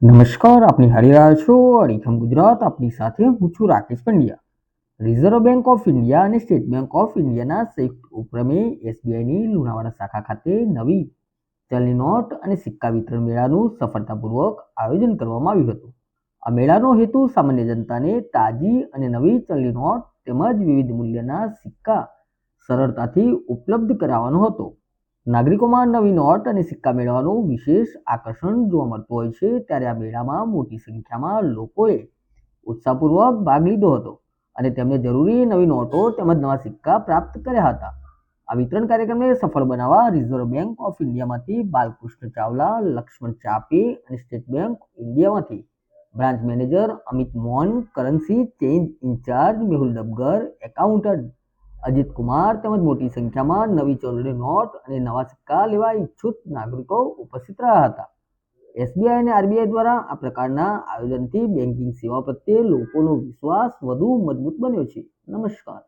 નમસ્કાર, આપની હારી રહ્યા છો અડીખમ ગુજરાત. આપની સાથે હું છું Rakesh Pandya. Reserve bank of India અને સ્ટેટ બેંક ઓફ ઇન્ડિયાના સંયુક્ત ઉપક્રમે એસબીઆઈની લુણાવાડા શાખા ખાતે નવી ચલણી નોટ અને સિક્કા વિતરણ મેળાનું સફળતાપૂર્વક આયોજન કરવામાં આવ્યું હતું. આ મેળાનો હેતુ સામાન્ય જનતાને તાજી અને નવી ચલણી નોટ તેમજ વિવિધ મૂલ્યના સિક્કા સરળતાથી ઉપલબ્ધ કરાવવાનો હતો. નાગરિકોમાં નવી નોટ અને સિક્કા મેળવવાનું વિશેષ આકર્ષણ જોવા મળતું હોય છે, ત્યારે આ મેળામાં મોટી સંખ્યામાં લોકોએ ઉત્સાહપૂર્વક ભાગ લીધો હતો અને તેમને જરૂરી નવી નોટો તેમજ નવા સિક્કા પ્રાપ્ત કર્યા હતા. આ વિતરણ કાર્યક્રમને સફળ બનાવવા રિઝર્વ બેંક ઓફ ઇન્ડિયામાંથી બાલકૃષ્ણ ચાવલા, લક્ષ્મણ ચાપે અને સ્ટેટ બેંક ઇન્ડિયામાંથી branch manager Amit Mohan, currency change incharge Mehul Dabgar, accountant Ajit Kumar તેમજ મોટી સંખ્યામાં નવી ચલણી નોટ અને નવા સિક્કા લેવા ઈચ્છુક નાગરિકો ઉપસ્થિત રહ્યા હતા. એસબીઆઈ અને આરબીઆઈ દ્વારા આ પ્રકારના આયોજનથી બેન્કિંગ સેવા પ્રત્યે લોકોનો વિશ્વાસ વધુ મજબૂત બન્યો છે. નમસ્કાર.